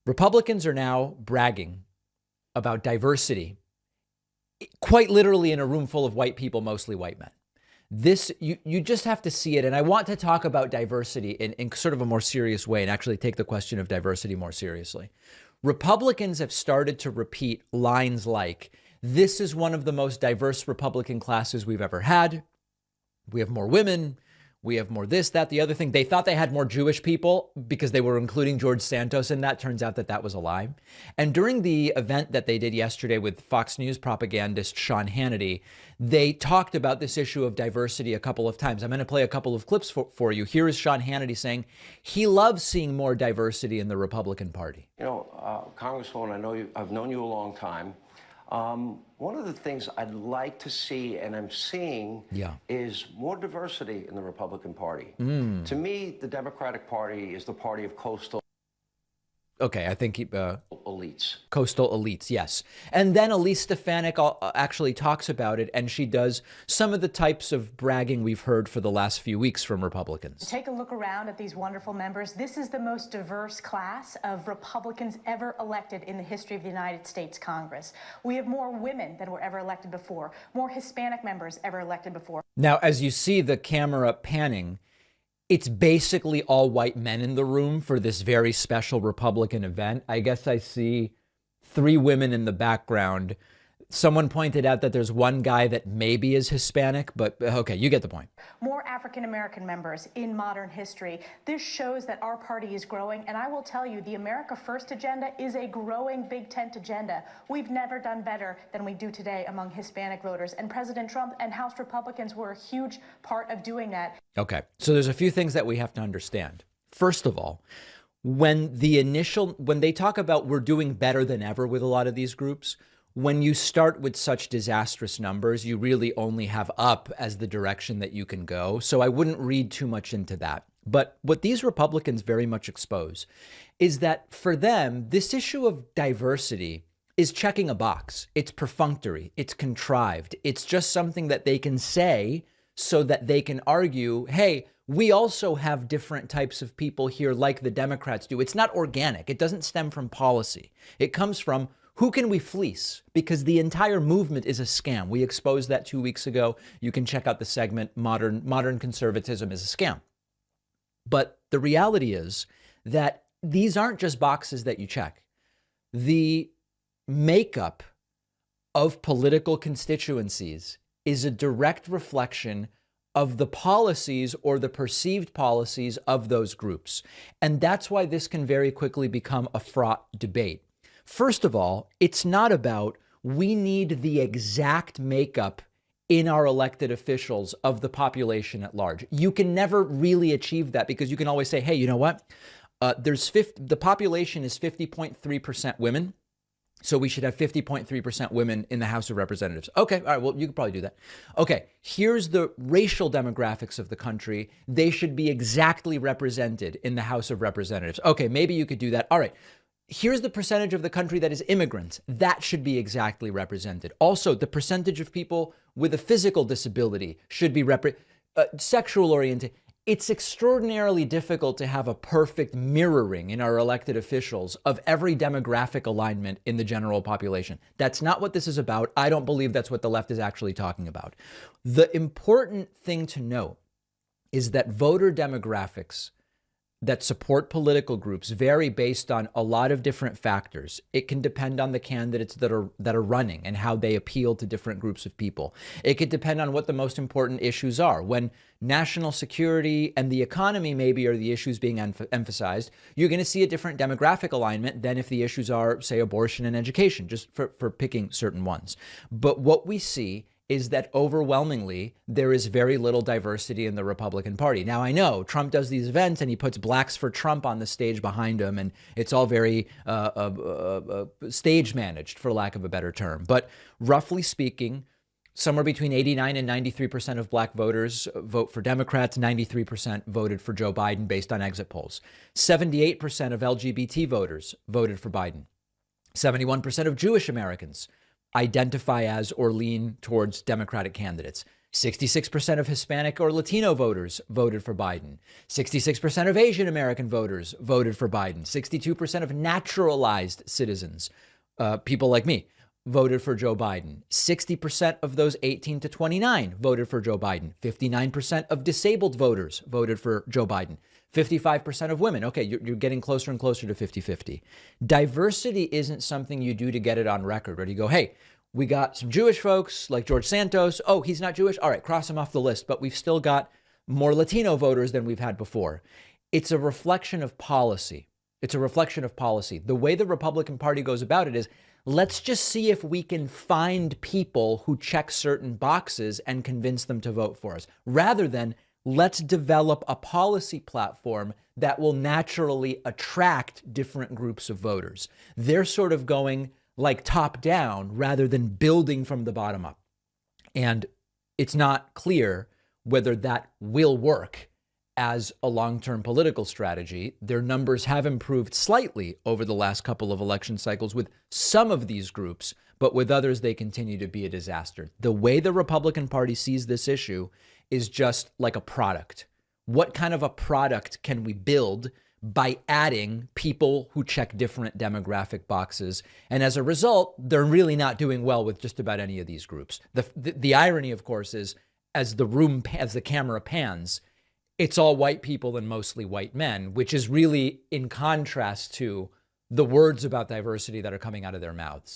Republicans are now bragging about diversity, quite literally in a room full of white people, mostly white men. This, you just have to see it. And I want to talk about diversity in sort of a more serious way and actually take the question of diversity more seriously. Republicans have started to repeat lines like, this is one of the most diverse Republican classes we've ever had. We have more women. We have more this, that, the other thing. They thought they had more Jewish people because they were including George Santos, and that turns out that that was a lie. And during the event that they did yesterday with Fox News propagandist Sean Hannity, they talked about this issue of diversity a couple of times. I'm going to play a couple of clips for you. Here is Sean Hannity saying he loves seeing more diversity in the Republican Party. You know, Congresswoman, I've known you a long time. One of the things I'd like to see, and I'm seeing, is more diversity in the Republican Party. To me, the Democratic Party is the party of coastal Okay, I think elites. Coastal elites, yes. And then Elise Stefanik actually talks about it, and she does some of the types of bragging we've heard for the last few weeks from Republicans. Take a look around at these wonderful members. This is the most diverse class of Republicans ever elected in the history of the United States Congress. We have more women than were ever elected before, more Hispanic members ever elected before. Now, as you see the camera panning, it's basically all white men in the room for this very special Republican event. I guess I see 3 women in the background. Someone pointed out that there's one guy that maybe is Hispanic, but okay, you get the point. More African-American members in modern history. This shows that our party is growing, and I will tell you, the America First agenda is a growing big tent agenda. We've never done better than we do today among Hispanic voters, and President Trump and House Republicans were a huge part of doing that. Okay, so there's a few things that we have to understand. First of all, when they talk about we're doing better than ever with a lot of these groups, when you start with such disastrous numbers, you really only have up as the direction that you can go. So I wouldn't read too much into that. But what these Republicans very much expose is that for them, this issue of diversity is checking a box. It's perfunctory. It's contrived. It's just something that they can say so that they can argue, hey, we also have different types of people here like the Democrats do. It's not organic. It doesn't stem from policy. It comes from who can we fleece? Because the entire movement is a scam. We exposed that 2 weeks ago. You can check out the segment, Modern Conservatism is a Scam. But the reality is that these aren't just boxes that you check. The makeup of political constituencies is a direct reflection of the policies or the perceived policies of those groups. And that's why this can very quickly become a fraught debate. First of all, it's not about we need the exact makeup in our elected officials of the population at large. You can never really achieve that because you can always say, hey, you know what? The population is 50.3% women. So we should have 50.3% women in the House of Representatives. Okay, all right, well, you could probably do that. Okay, here's the racial demographics of the country. They should be exactly represented in the House of Representatives. Okay, maybe you could do that. All right. Here's the percentage of the country that is immigrants. That should be exactly represented. Also, the percentage of people with a physical disability should be sexual oriented. It's extraordinarily difficult to have a perfect mirroring in our elected officials of every demographic alignment in the general population. That's not what this is about. I don't believe that's what the left is actually talking about. The important thing to note is that voter demographics that support political groups vary based on a lot of different factors. It can depend on the candidates that are running and how they appeal to different groups of people. It could depend on what the most important issues are. When national security and the economy maybe are the issues being emphasized, you're going to see a different demographic alignment than if the issues are, say, abortion and education, just for picking certain ones. But what we see is that overwhelmingly there is very little diversity in the Republican Party. Now, I know Trump does these events and he puts Blacks for Trump on the stage behind him, and it's all very stage managed, for lack of a better term. But roughly speaking, somewhere between 89 and 93% of Black voters vote for Democrats. 93% voted for Joe Biden based on exit polls. 78% of LGBT voters voted for Biden. 71% of Jewish Americans identify as or lean towards Democratic candidates. 66% of Hispanic or Latino voters voted for Biden. 66% of Asian American voters voted for Biden. 62% of naturalized citizens, people like me, voted for Joe Biden. 60% of those 18 to 29 voted for Joe Biden. 59% of disabled voters voted for Joe Biden. 55% of women. Okay, you're getting closer and closer to 50-50. Diversity isn't something you do to get it on record, or you go, hey, we got some Jewish folks like George Santos. Oh, he's not Jewish? All right, cross him off the list. But we've still got more Latino voters than we've had before. It's a reflection of policy. It's a reflection of policy. The way the Republican Party goes about it is, let's just see if we can find people who check certain boxes and convince them to vote for us, rather than let's develop a policy platform that will naturally attract different groups of voters. They're sort of going like top down rather than building from the bottom up. And it's not clear whether that will work as a long-term political strategy. Their numbers have improved slightly over the last couple of election cycles with some of these groups, but with others, they continue to be a disaster. The way the Republican Party sees this issue is just like a product. What kind of a product can we build by adding people who check different demographic boxes? And as a result, they're really not doing well with just about any of these groups. The irony, of course, is as the camera pans, it's all white people and mostly white men, which is really in contrast to the words about diversity that are coming out of their mouths.